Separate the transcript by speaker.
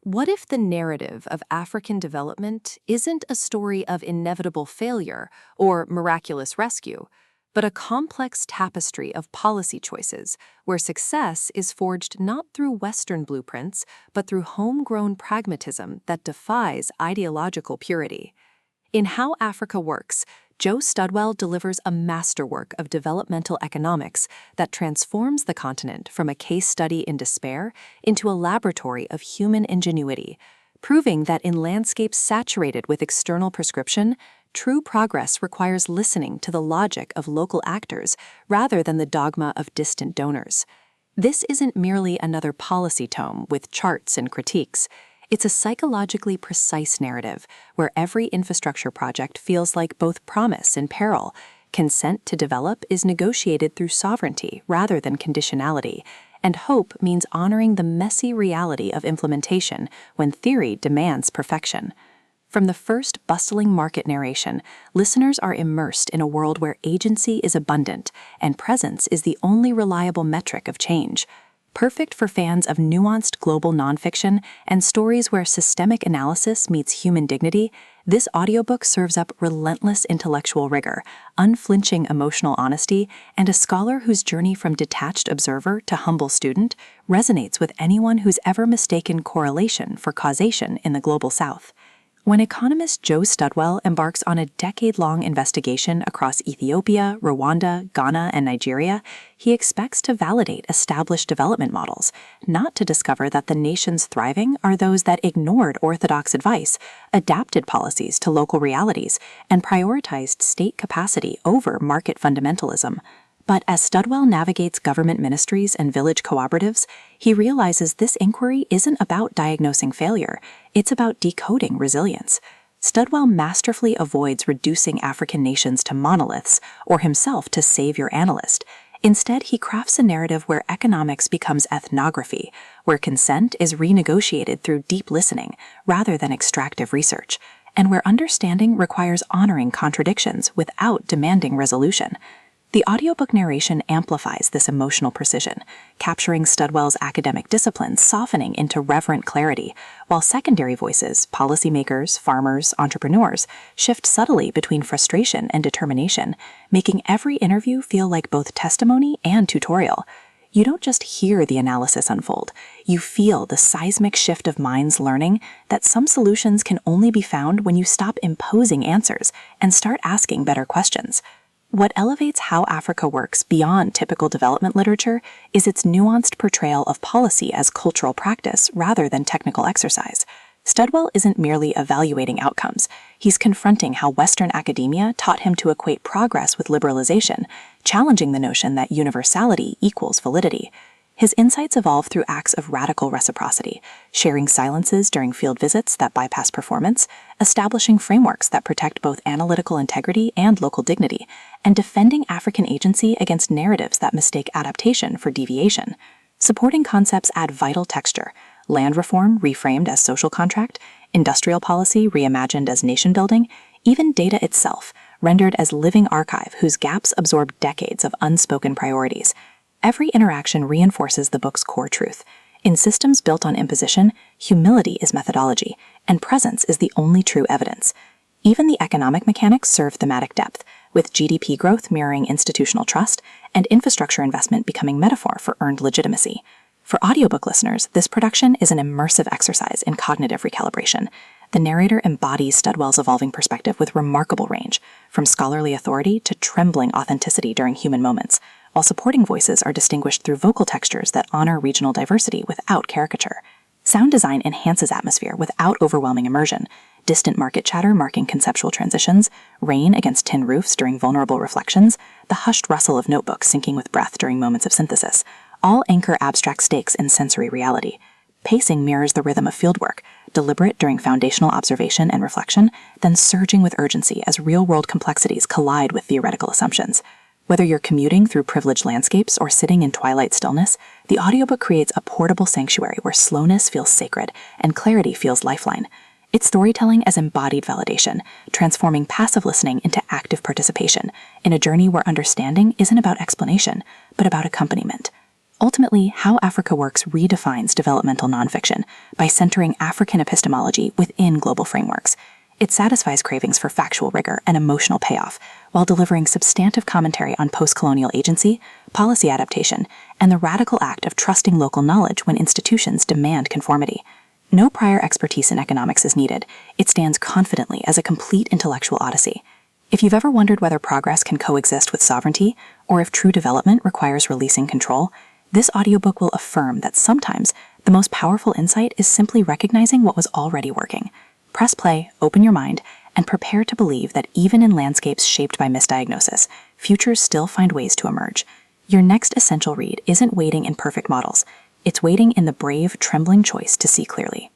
Speaker 1: What if the narrative of African development isn't a story of inevitable failure or miraculous rescue, but a complex tapestry of policy choices where success is forged not through Western blueprints, but through homegrown pragmatism that defies ideological purity? In How Africa Works, Joe Studwell delivers a masterwork of developmental economics that transforms the continent from a case study in despair into a laboratory of human ingenuity, proving that in landscapes saturated with external prescription, true progress requires listening to the logic of local actors rather than the dogma of distant donors. This isn't merely another policy tome with charts and critiques. It's a psychologically precise narrative where every infrastructure project feels like both promise and peril. Consent to develop is negotiated through sovereignty rather than conditionality, and hope means honoring the messy reality of implementation when theory demands perfection. From the first bustling market narration, listeners are immersed in a world where agency is abundant and presence is the only reliable metric of change. Perfect for fans of nuanced global nonfiction and stories where systemic analysis meets human dignity, this audiobook serves up relentless intellectual rigor, unflinching emotional honesty, and a scholar whose journey from detached observer to humble student resonates with anyone who's ever mistaken correlation for causation in the global South. When economist Joe Studwell embarks on a decade-long investigation across Ethiopia, Rwanda, Ghana, and Nigeria, he expects to validate established development models, not to discover that the nations thriving are those that ignored orthodox advice, adapted policies to local realities, and prioritized state capacity over market fundamentalism. But as Studwell navigates government ministries and village cooperatives, he realizes this inquiry isn't about diagnosing failure, it's about decoding resilience. Studwell masterfully avoids reducing African nations to monoliths or himself to savior analyst. Instead, he crafts a narrative where economics becomes ethnography, where consent is renegotiated through deep listening rather than extractive research, and where understanding requires honoring contradictions without demanding resolution. The audiobook narration amplifies this emotional precision, capturing Studwell's academic discipline softening into reverent clarity, while secondary voices, policymakers, farmers, entrepreneurs, shift subtly between frustration and determination, making every interview feel like both testimony and tutorial. You don't just hear the analysis unfold, you feel the seismic shift of minds learning that some solutions can only be found when you stop imposing answers and start asking better questions. What elevates How Africa Works beyond typical development literature is its nuanced portrayal of policy as cultural practice rather than technical exercise. Studwell isn't merely evaluating outcomes, he's confronting how Western academia taught him to equate progress with liberalization, challenging the notion that universality equals validity. His insights evolve through acts of radical reciprocity, sharing silences during field visits that bypass performance, establishing frameworks that protect both analytical integrity and local dignity, and defending African agency against narratives that mistake adaptation for deviation. Supporting concepts add vital texture: land reform reframed as social contract, industrial policy reimagined as nation building, even data itself rendered as living archive whose gaps absorb decades of unspoken priorities. Every interaction reinforces the book's core truth. In systems built on imposition, humility is methodology, and presence is the only true evidence. Even the economic mechanics serve thematic depth, with GDP growth mirroring institutional trust and infrastructure investment becoming metaphor for earned legitimacy. For audiobook listeners, this production is an immersive exercise in cognitive recalibration. The narrator embodies Studwell's evolving perspective with remarkable range, from scholarly authority to trembling authenticity during human moments, while supporting voices are distinguished through vocal textures that honor regional diversity without caricature. Sound design enhances atmosphere without overwhelming immersion, distant market chatter marking conceptual transitions, rain against tin roofs during vulnerable reflections, the hushed rustle of notebooks syncing with breath during moments of synthesis, all anchor abstract stakes in sensory reality. Pacing mirrors the rhythm of fieldwork, deliberate during foundational observation and reflection, then surging with urgency as real-world complexities collide with theoretical assumptions. Whether you're commuting through privileged landscapes or sitting in twilight stillness, the audiobook creates a portable sanctuary where slowness feels sacred and clarity feels lifeline. It's storytelling as embodied validation, transforming passive listening into active participation in a journey where understanding isn't about explanation, but about accompaniment.
Speaker 2: Ultimately, How Africa Works redefines developmental nonfiction by centering African epistemology within global frameworks. It satisfies cravings for factual rigor and emotional payoff, while delivering substantive commentary on post-colonial agency, policy adaptation, and the radical act of trusting local knowledge when institutions demand conformity. No prior expertise in economics is needed. It stands confidently as a complete intellectual odyssey. If you've ever wondered whether progress can coexist with sovereignty, or if true development requires releasing control, this audiobook will affirm that sometimes the most powerful insight is simply recognizing what was already working. Press play, open your mind, and prepare to believe that even in landscapes shaped by misdiagnosis, futures still find ways to emerge. Your next essential read isn't waiting in perfect models. It's waiting in the brave, trembling choice to see clearly.